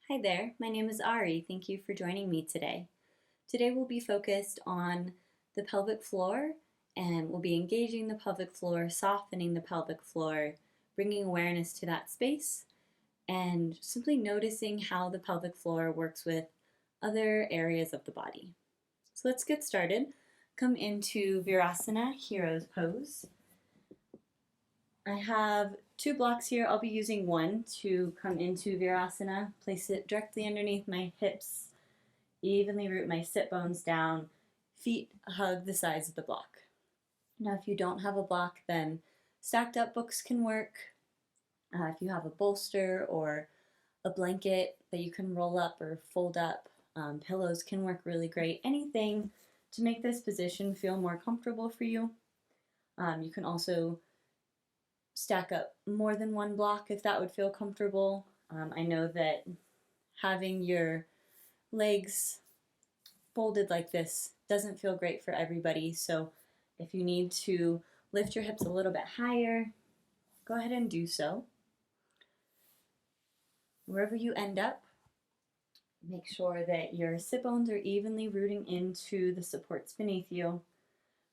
Hi there, my name is Ari. Thank you for joining me today. Today we'll be focused on the pelvic floor and we'll be engaging the pelvic floor, softening the pelvic floor, bringing awareness to that space, and simply noticing how the pelvic floor works with other areas of the body. So let's get started. Come into Virasana, Hero's Pose. I have two blocks here. I'll be using one to come into Virasana. Place it directly underneath my hips. Evenly root my sit bones down. Feet hug the sides of the block. Now, if you don't have a block, then stacked up books can work. If you have a bolster or a blanket that you can roll up or fold up, pillows can work really great. Anything to make this position feel more comfortable for you. You can also stack up more than one block if that would feel comfortable. I know that having your legs folded like this doesn't feel great for everybody, so if you need to lift your hips a little bit higher, go ahead and do so. Wherever you end up, make sure that your sit bones are evenly rooting into the supports beneath you.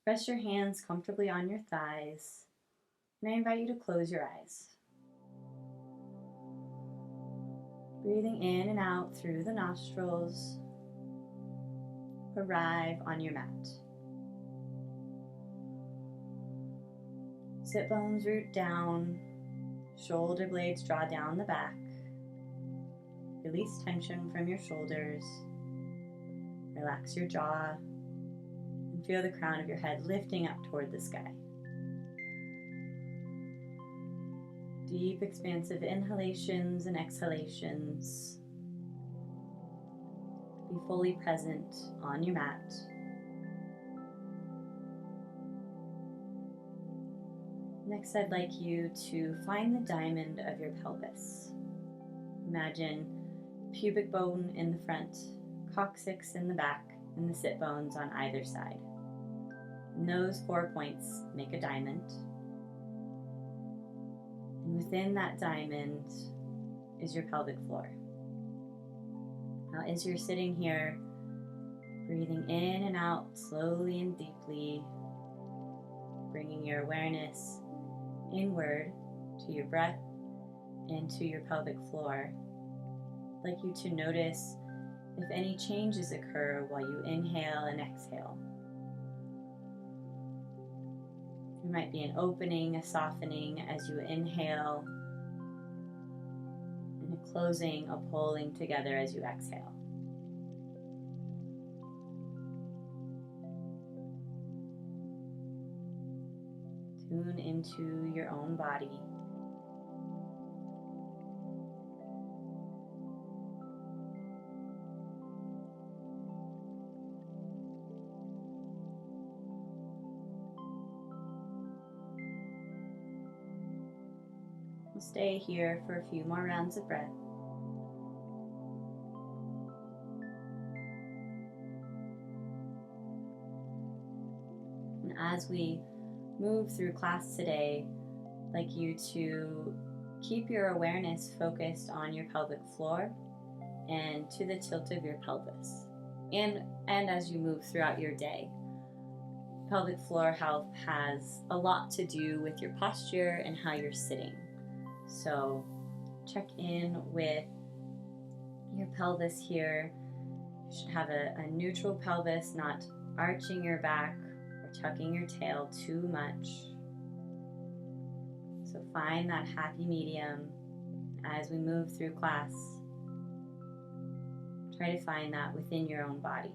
Rest your hands comfortably on your thighs. And I invite you to close your eyes. Breathing in and out through the nostrils. Arrive on your mat. Sit bones root down. Shoulder blades draw down the back. Release tension from your shoulders. Relax your jaw. And feel the crown of your head lifting up toward the sky. Deep, expansive inhalations and exhalations. Be fully present on your mat. Next, I'd like you to find the diamond of your pelvis. Imagine pubic bone in the front, coccyx in the back, and the sit bones on either side. And those 4 points make a diamond. And within that diamond is your pelvic floor. Now, as you're sitting here, breathing in and out slowly and deeply, bringing your awareness inward to your breath and to your pelvic floor, I'd like you to notice if any changes occur while you inhale and exhale. There might be an opening, a softening as you inhale, and a closing, a pulling together as you exhale. Tune into your own body. We'll stay here for a few more rounds of breath. And as we move through class today, I'd like you to keep your awareness focused on your pelvic floor and to the tilt of your pelvis. And as you move throughout your day. Pelvic floor health has a lot to do with your posture and how you're sitting. So check in with your pelvis here. You should have a neutral pelvis, not arching your back or tucking your tail too much. So find that happy medium as we move through class. Try to find that within your own body.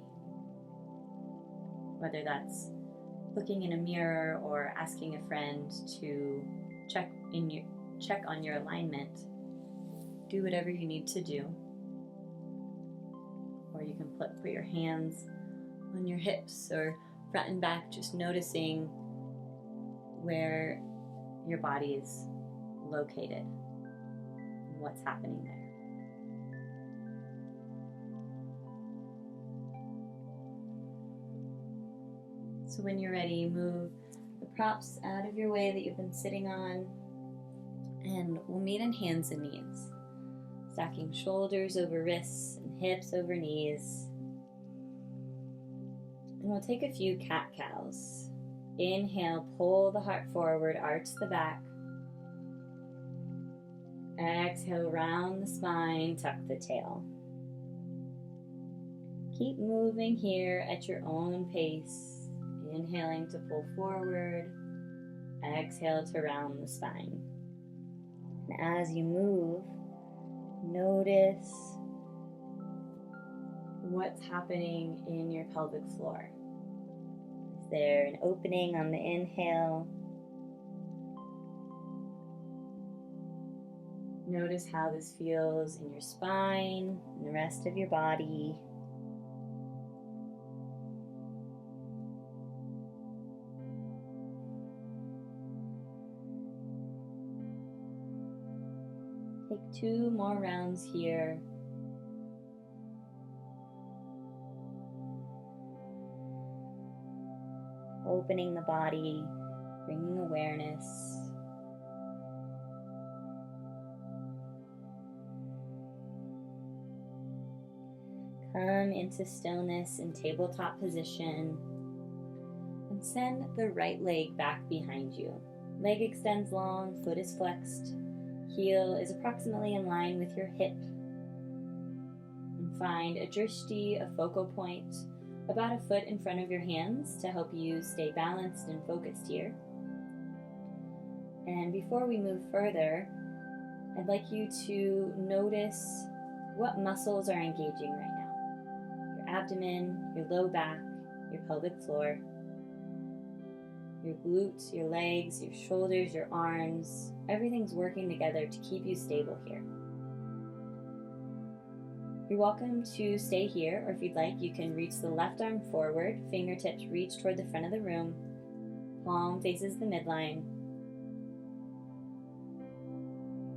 Whether that's looking in a mirror or asking a friend to check on your alignment. Do whatever you need to do. Or you can put your hands on your hips or front and back, just noticing where your body is located and what's happening there. So when you're ready, move the props out of your way that you've been sitting on, and we'll meet in hands and knees. Stacking shoulders over wrists and hips over knees. And we'll take a few cat-cows. Inhale, pull the heart forward, arch the back. Exhale, round the spine, tuck the tail. Keep moving here at your own pace. Inhaling to pull forward. Exhale to round the spine. And as you move, notice what's happening in your pelvic floor. Is there an opening on the inhale? Notice how this feels in your spine and the rest of your body. Take 2 more rounds here. Opening the body, bringing awareness. Come into stillness in tabletop position and send the right leg back behind you. Leg extends long, foot is flexed, heel is approximately in line with your hip. And find a drishti, a focal point, about a foot in front of your hands to help you stay balanced and focused here. And before we move further, I'd like you to notice what muscles are engaging right now. Your abdomen, your low back, your pelvic floor, your glutes, your legs, your shoulders, your arms. Everything's working together to keep you stable here. You're welcome to stay here, or if you'd like, you can reach the left arm forward, fingertips reach toward the front of the room, palm faces the midline.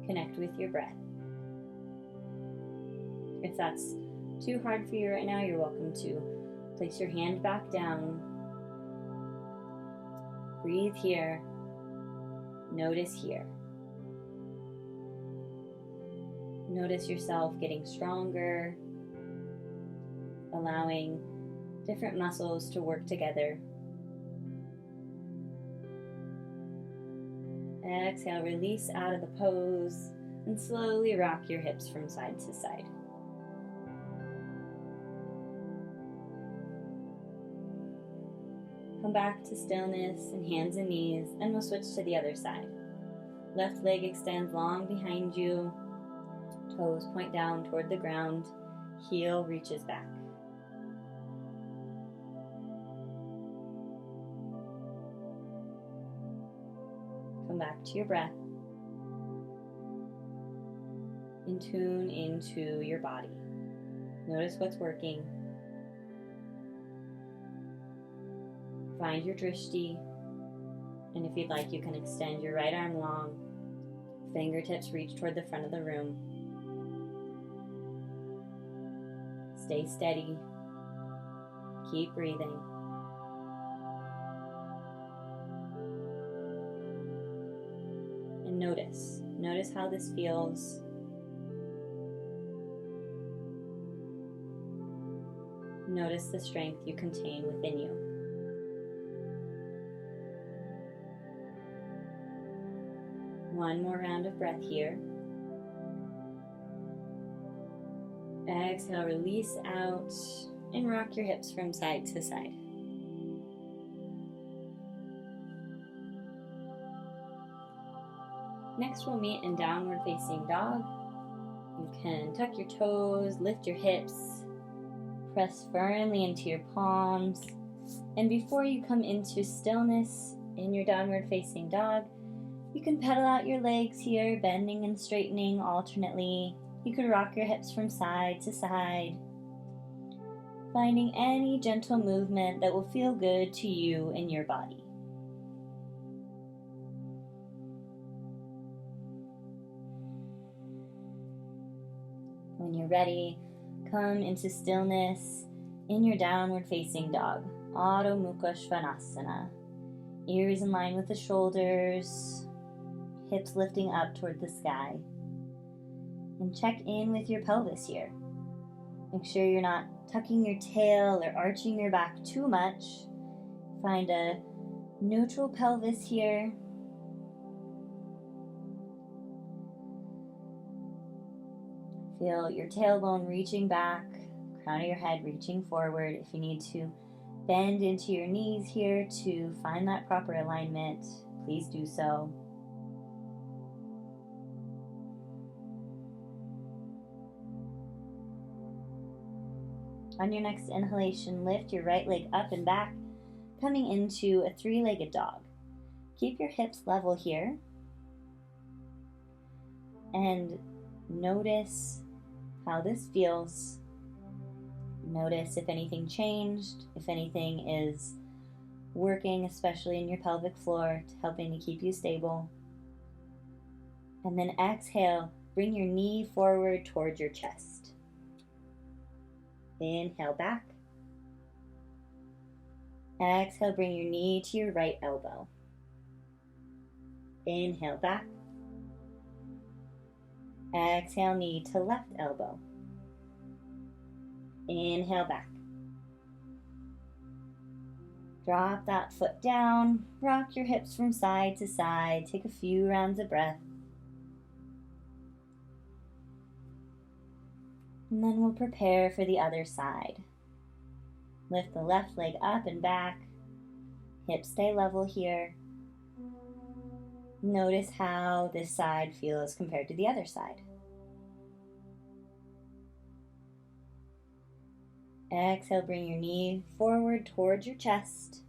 Connect with your breath. If that's too hard for you right now, you're welcome to place your hand back down. Breathe here. Notice here. Notice yourself getting stronger, allowing different muscles to work together. Exhale, release out of the pose, and slowly rock your hips from side to side. Come back to stillness and hands and knees, and we'll switch to the other side. Left leg extends long behind you. Toes point down toward the ground. Heel reaches back. Come back to your breath. And tune into your body. Notice what's working. Find your drishti, and if you'd like, you can extend your right arm long. Fingertips reach toward the front of the room. Stay steady. Keep breathing. And notice. Notice how this feels. Notice the strength you contain within you. One more round of breath here. Exhale, release out, and rock your hips from side to side. Next, we'll meet in downward facing dog. You can tuck your toes, lift your hips, press firmly into your palms, and before you come into stillness in your downward facing dog, you can pedal out your legs here, bending and straightening alternately. You can rock your hips from side to side, finding any gentle movement that will feel good to you and your body. When you're ready, come into stillness in your downward facing dog, Adho Mukha Svanasana. Ears in line with the shoulders, hips lifting up toward the sky. And check in with your pelvis here. Make sure you're not tucking your tail or arching your back too much. Find a neutral pelvis here. Feel your tailbone reaching back, crown of your head reaching forward. If you need to bend into your knees here to find that proper alignment, please do so. On your next inhalation, lift your right leg up and back, coming into a three-legged dog. Keep your hips level here. And notice how this feels. Notice if anything changed, if anything is working, especially in your pelvic floor, helping to keep you stable. And then exhale, bring your knee forward towards your chest. Inhale back. Exhale, bring your knee to your right elbow. Inhale back. Exhale, knee to left elbow. Inhale back. Drop that foot down. Rock your hips from side to side. Take a few rounds of breath. And then we'll prepare for the other side. Lift the left leg up and back. Hips stay level here. Notice how this side feels compared to the other side. Exhale, bring your knee forward towards your chest.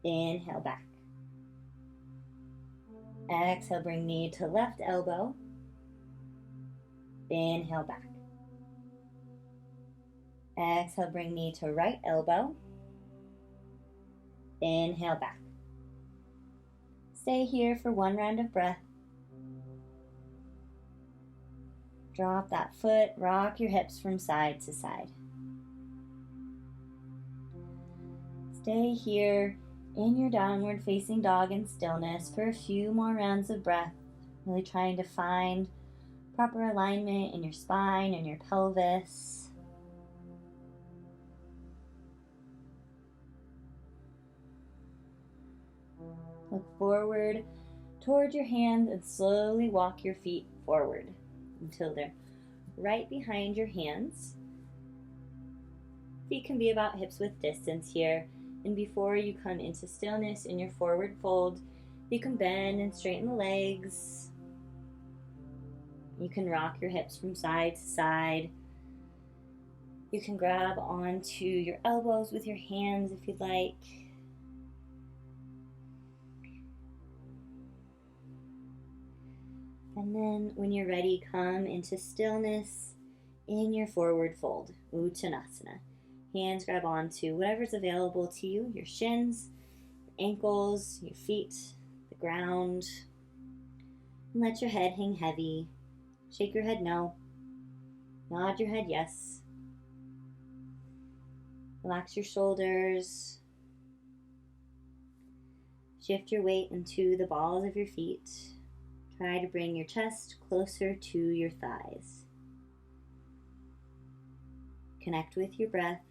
Inhale back. Exhale, bring knee to left elbow. Inhale back. Exhale, bring knee to right elbow. Inhale back. Stay here for one round of breath. Drop that foot, rock your hips from side to side. Stay here in your downward facing dog in stillness for a few more rounds of breath, really trying to find proper alignment in your spine and your pelvis. Look forward toward your hands and slowly walk your feet forward until they're right behind your hands. Feet can be about hips width distance here. And before you come into stillness in your forward fold, you can bend and straighten the legs. You can rock your hips from side to side. You can grab onto your elbows with your hands if you'd like. And then when you're ready, come into stillness in your forward fold, Uttanasana. Hands grab onto whatever's available to you, your shins, your ankles, your feet, the ground. And let your head hang heavy. Shake your head no. Nod your head yes. Relax your shoulders. Shift your weight into the balls of your feet. Try to bring your chest closer to your thighs. Connect with your breath.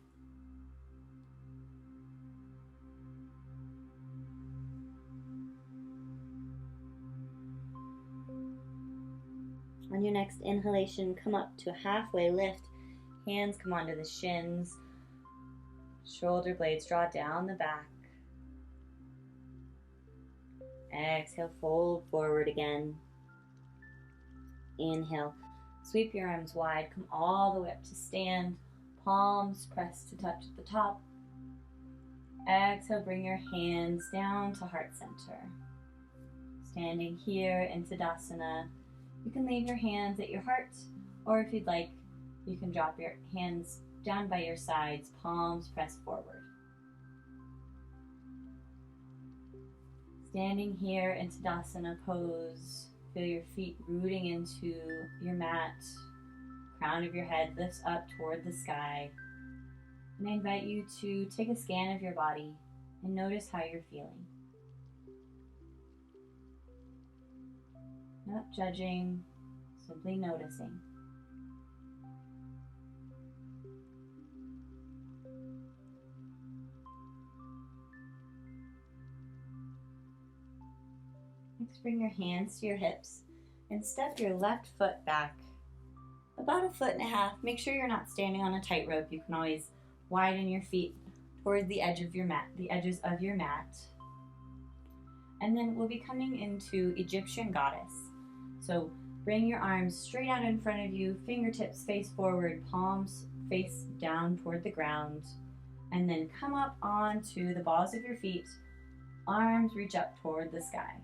On your next inhalation, come up to a halfway lift. Hands come onto the shins. Shoulder blades draw down the back. Exhale, fold forward again. Inhale, sweep your arms wide. Come all the way up to stand. Palms press to touch at the top. Exhale, bring your hands down to heart center. Standing here in Sadasana, you can leave your hands at your heart, or if you'd like, you can drop your hands down by your sides, palms pressed forward. Standing here in Sadasana Pose, feel your feet rooting into your mat. Crown of your head lifts up toward the sky. And I invite you to take a scan of your body and notice how you're feeling. Not judging, Simply noticing. Next, bring your hands to your hips and step your left foot back about 1.5 feet. Make sure you're not standing on a tightrope. You can always widen your feet towards the edge of your mat, the edges of your mat. And then we'll be coming into Egyptian Goddess. So bring your arms straight out in front of you, fingertips face forward, palms face down toward the ground, and then come up onto the balls of your feet, arms reach up toward the sky.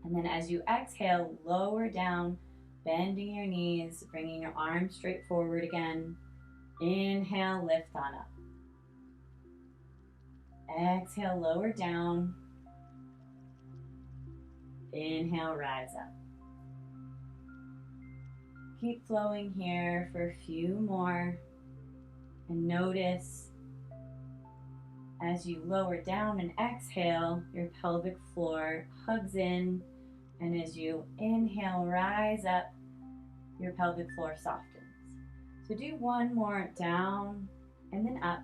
And then as you exhale, lower down, bending your knees, bringing your arms straight forward again. Inhale, lift on up. Exhale, lower down. Inhale, rise up. Keep flowing here for a few more. And notice as you lower down and exhale, your pelvic floor hugs in. And as you inhale, rise up, your pelvic floor softens. So do one more down and then up.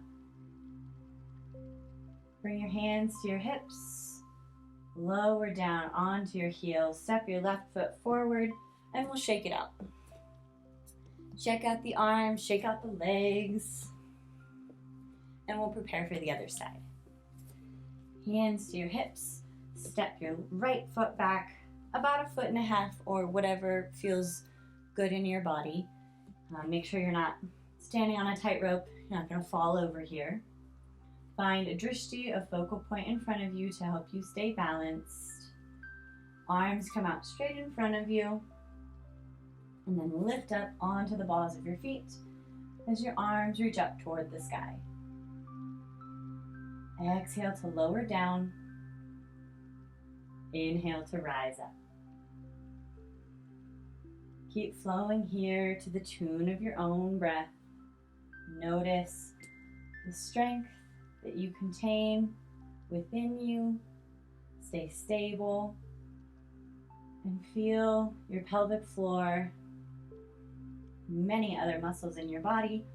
Bring your hands to your hips. Lower down onto your heels. Step your left foot forward and we'll shake it out. Check out the arms, shake out the legs. And we'll prepare for the other side. Hands to your hips. Step your right foot back about 1.5 feet or whatever feels good in your body. Make sure you're not standing on a tightrope. You're not going to fall over here. Find a drishti, a focal point in front of you to help you stay balanced. Arms come out straight in front of you. And then lift up onto the balls of your feet as your arms reach up toward the sky. Exhale to lower down. Inhale to rise up. Keep flowing here to the tune of your own breath. Notice the strength that you contain within you. Stay stable and feel your pelvic floor, many other muscles in your body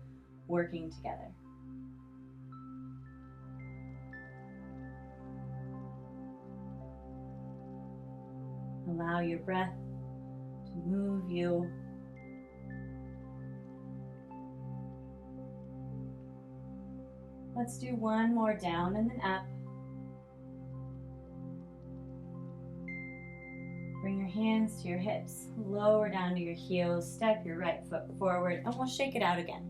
working together. Allow your breath to move you. Let's do one more down and then up. Bring your hands to your hips, lower down to your heels, step your right foot forward, and we'll shake it out again.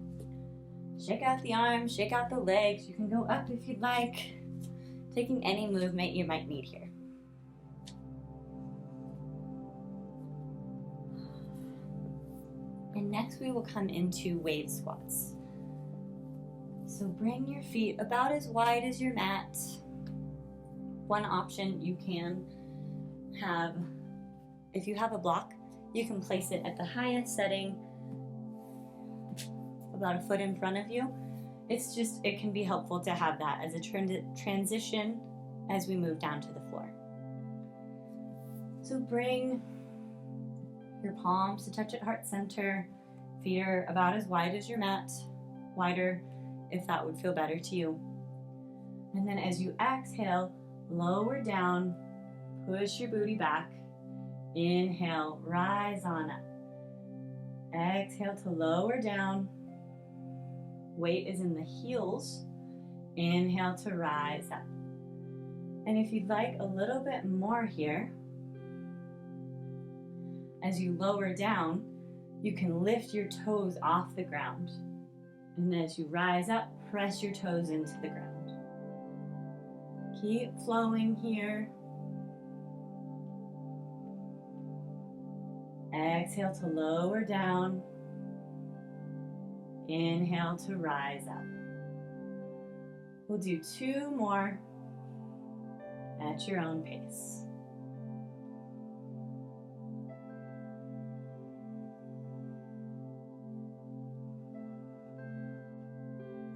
Shake out the arms, shake out the legs. You can go up if you'd like, taking any movement you might need here. And next we will come into wave squats. So bring your feet about as wide as your mat. One option you can have, if you have a block, you can place it at the highest setting, about 1 foot in front of you. It can be helpful to have that as a transition as we move down to the floor. So bring your palms to touch at heart center. Feet are about as wide as your mat, wider if that would feel better to you. And then as you exhale, lower down, push your booty back. Inhale, rise on up. Exhale to lower down. Weight is in the heels. Inhale to rise up. And if you'd like a little bit more here, as you lower down, you can lift your toes off the ground. And as you rise up, press your toes into the ground. Keep flowing here. Exhale to lower down. Inhale to rise up. We'll do 2 more at your own pace.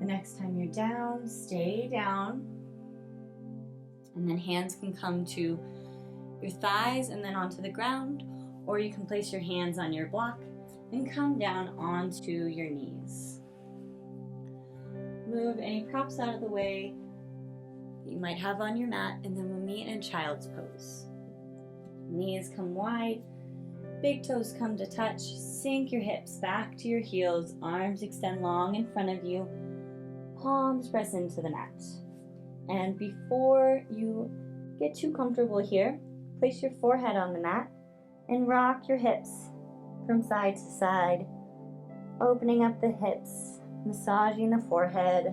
The next time you're down, stay down. And then hands can come to your thighs and then onto the ground. or you can place your hands on your block and come down onto your knees. Move any props out of the way that you might have on your mat, and then we'll meet in child's pose. Knees come wide, big toes come to touch, sink your hips back to your heels, arms extend long in front of you, palms press into the mat. And before you get too comfortable here, place your forehead on the mat and rock your hips from side to side, opening up the hips, massaging the forehead,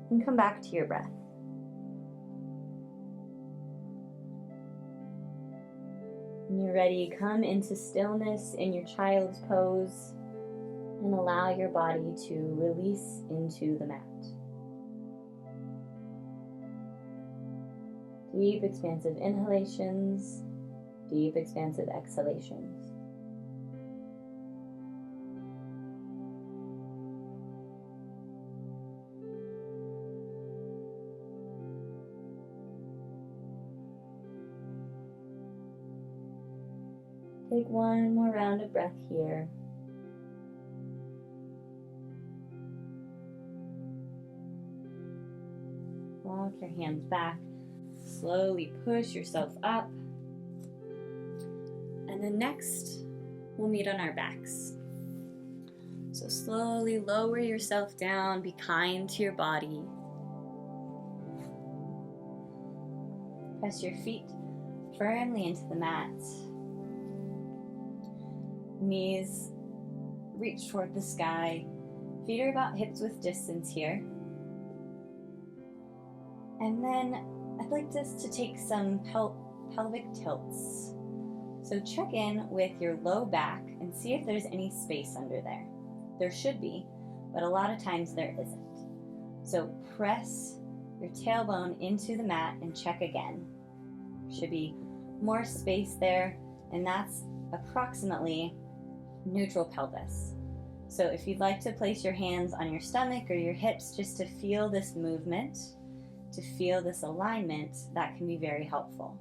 and come back to your breath. When you're ready, come into stillness in your child's pose and allow your body to release into the mat. Deep, expansive inhalations, deep, expansive exhalations. Take one more round of breath here. Walk your hands back. Slowly push yourself up. And then next, we'll meet on our backs. So slowly lower yourself down. Be kind to your body. Press your feet firmly into the mat. Knees reach toward the sky. Feet are about hips width distance here. And then I'd like us to take some pelvic tilts. So check in with your low back and see if there's any space under there. There should be, but a lot of times there isn't. So press your tailbone into the mat and check again. There should be more space there, and that's approximately neutral pelvis. So if you'd like to place your hands on your stomach or your hips just to feel this movement, to feel this alignment, that can be very helpful.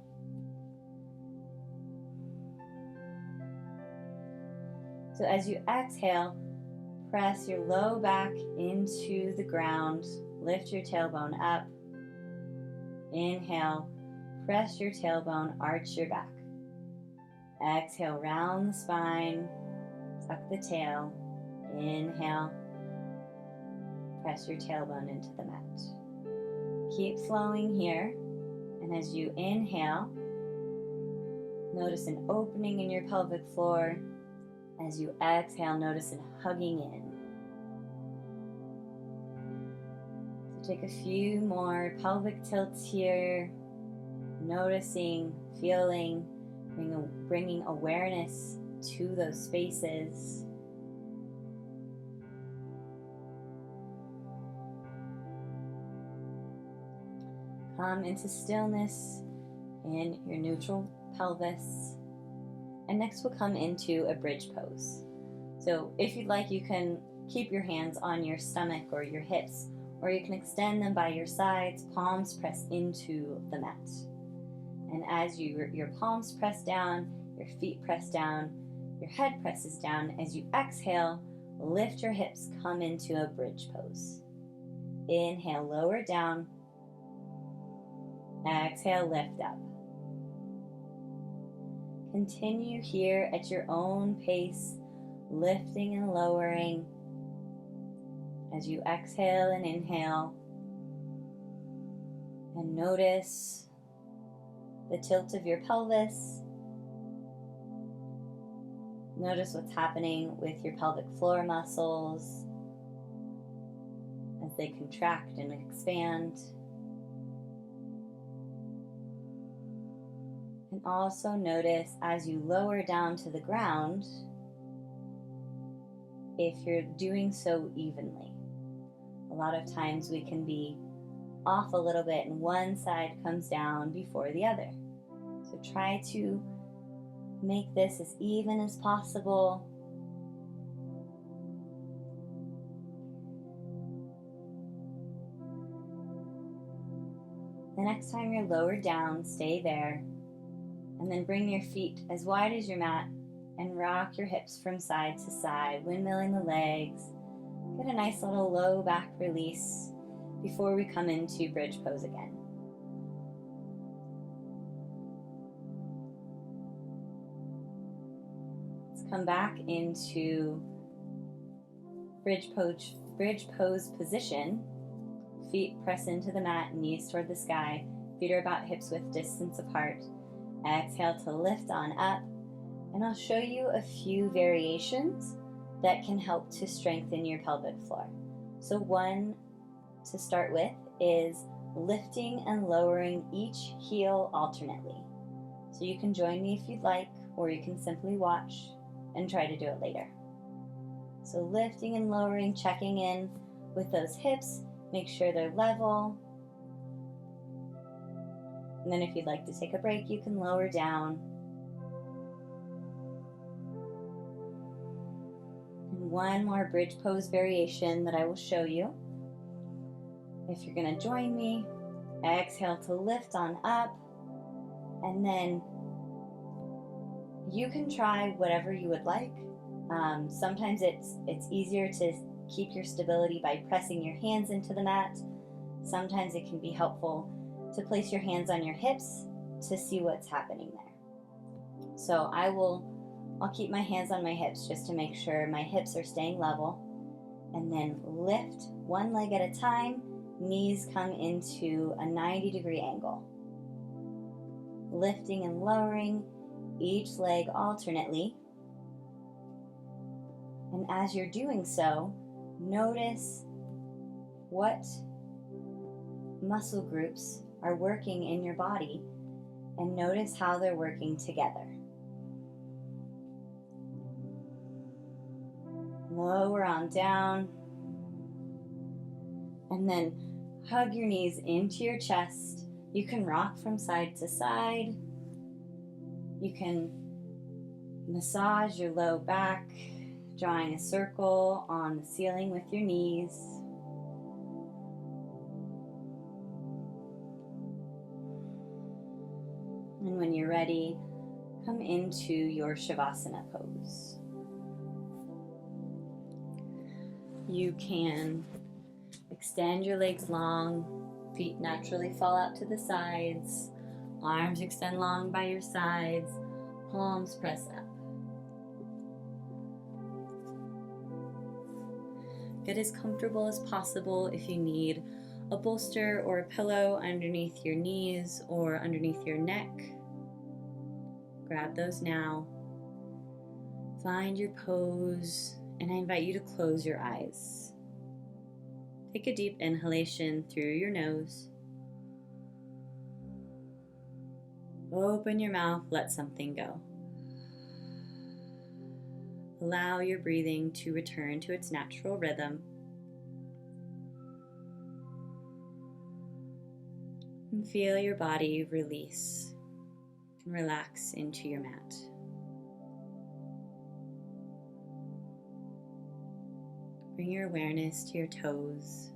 So as you exhale, press your low back into the ground, lift your tailbone up. Inhale, press your tailbone, arch your back. Exhale, round the spine, tuck the tail. Inhale, press your tailbone into the mat. Keep flowing here, and as you inhale, notice an opening in your pelvic floor. As you exhale, notice it hugging in. So take a few more pelvic tilts here, noticing, feeling, bringing awareness to those spaces. Come into stillness in your neutral pelvis. And next we'll come into a bridge pose. So if you'd like, you can keep your hands on your stomach or your hips, or you can extend them by your sides, palms press into the mat. And as your palms press down, your feet press down, your head presses down, as you exhale, lift your hips, come into a bridge pose. Inhale, lower down. Exhale, lift up. Continue here at your own pace, lifting and lowering as you exhale and inhale. And notice the tilt of your pelvis. Notice what's happening with your pelvic floor muscles as they contract and expand. And also notice as you lower down to the ground, if you're doing so evenly. A lot of times we can be off a little bit and one side comes down before the other. So try to make this as even as possible. The next time you're lowered down, stay there. And then bring your feet as wide as your mat and rock your hips from side to side, windmilling the legs. Get a nice little low back release before we come into bridge pose again. Let's come back into bridge pose position. Feet press into the mat, knees toward the sky. Feet are about hips width distance apart. Exhale to lift on up. And I'll show you a few variations that can help to strengthen your pelvic floor. So one to start with is lifting and lowering each heel alternately. So you can join me if you'd like, or you can simply watch and try to do it later. So lifting and lowering, checking in with those hips, make sure they're level. And then if you'd like to take a break, you can lower down. And one more bridge pose variation that I will show you. If you're going to join me, exhale to lift on up, and then you can try whatever you would like. Sometimes it's easier to keep your stability by pressing your hands into the mat. Sometimes it can be helpful to place your hands on your hips to see what's happening there. So I'll keep my hands on my hips just to make sure my hips are staying level, and then lift one leg at a time. Knees come into a 90-degree angle. Lifting and lowering each leg alternately. And as you're doing so, notice what muscle groups are working in your body and notice how they're working together. Lower on down. And then hug your knees into your chest. You can rock from side to side. You can massage your low back, drawing a circle on the ceiling with your knees. And when you're ready, come into your Sadasana Pose. You can extend your legs long, feet naturally fall out to the sides, arms extend long by your sides, palms press up. Get as comfortable as possible. If you need a bolster or a pillow underneath your knees or underneath your neck, grab those now. Find your pose, and I invite you to close your eyes. Take a deep inhalation through your nose. Open your mouth, let something go. Allow your breathing to return to its natural rhythm. And feel your body release and relax into your mat. Bring your awareness to your toes.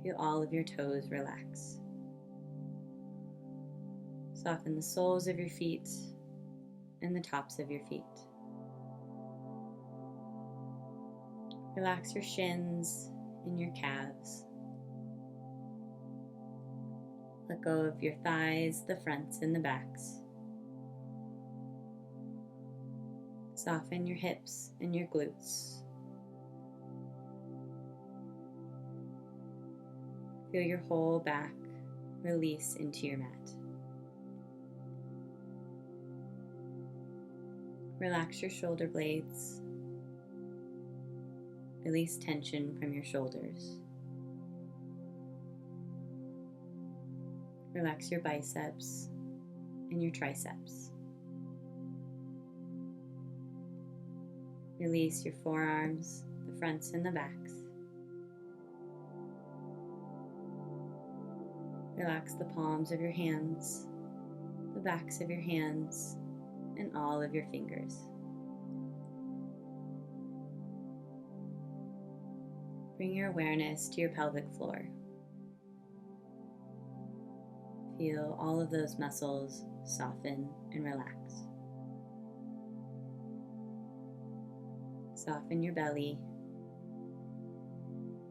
Feel all of your toes relax. Soften the soles of your feet and the tops of your feet. Relax your shins and your calves. Let go of your thighs, the fronts and the backs. Soften your hips and your glutes. Feel your whole back release into your mat. Relax your shoulder blades. Release tension from your shoulders. Relax your biceps and your triceps. Release your forearms, the fronts and the backs. Relax the palms of your hands, the backs of your hands, and all of your fingers. Bring your awareness to your pelvic floor. Feel all of those muscles soften, and relax. Soften your belly.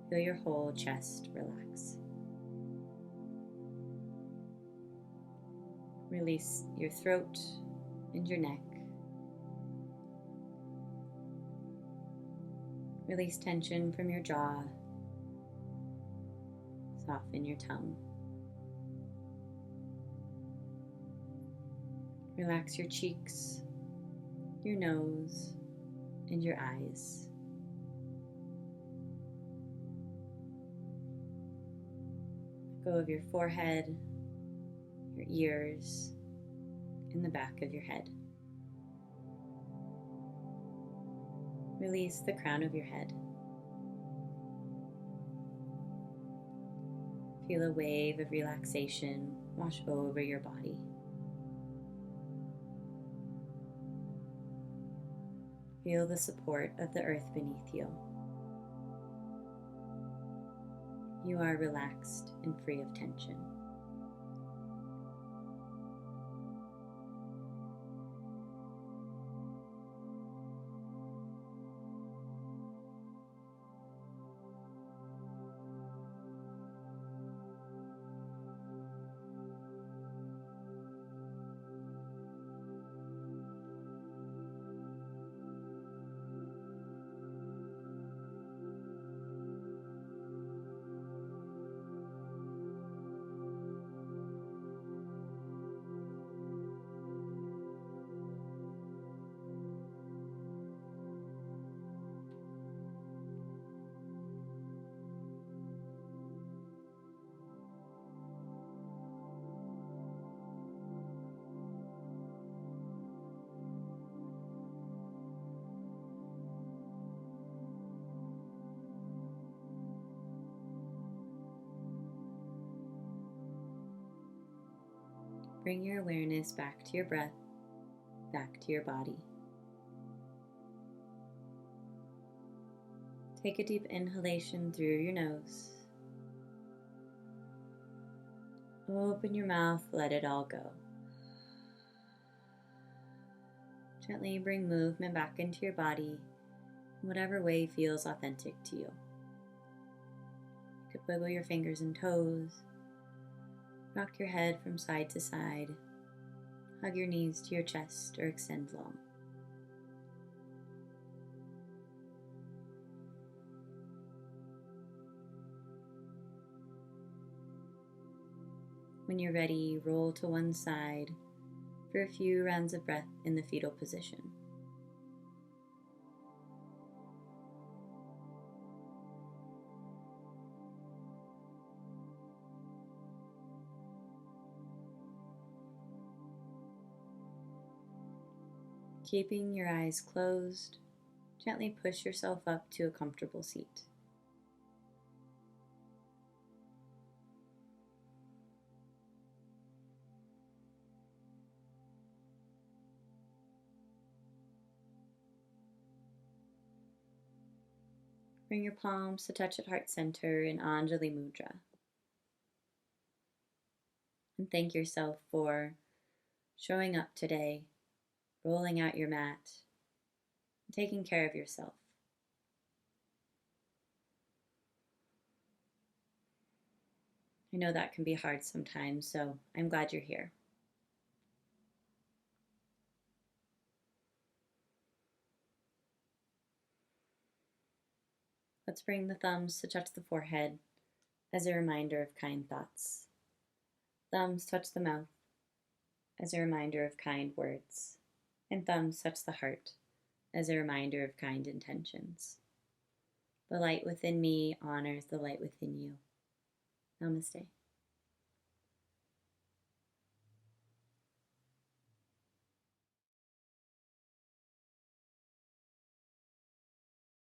Feel your whole chest relax. Release your throat and your neck. Release tension from your jaw. Soften your tongue. Relax your cheeks, your nose, and your eyes. Let go of your forehead, your ears, and the back of your head. Release the crown of your head. Feel a wave of relaxation wash over your body. Feel the support of the earth beneath you. You are relaxed and free of tension. Bring your awareness back to your breath, back to your body. Take a deep inhalation through your nose. Open your mouth, let it all go. Gently bring movement back into your body in whatever way feels authentic to you. You could wiggle your fingers and toes, rock your head from side to side, hug your knees to your chest, or extend long. When you're ready, roll to one side for a few rounds of breath in the fetal position. Keeping your eyes closed, gently push yourself up to a comfortable seat. Bring your palms to touch at heart center in Anjali Mudra. And thank yourself for showing up today, rolling out your mat, and taking care of yourself. I know that can be hard sometimes, so I'm glad you're here. Let's bring the thumbs to touch the forehead as a reminder of kind thoughts. Thumbs touch the mouth as a reminder of kind words. And thumbs touch the heart as a reminder of kind intentions. The light within me honors the light within you. Namaste.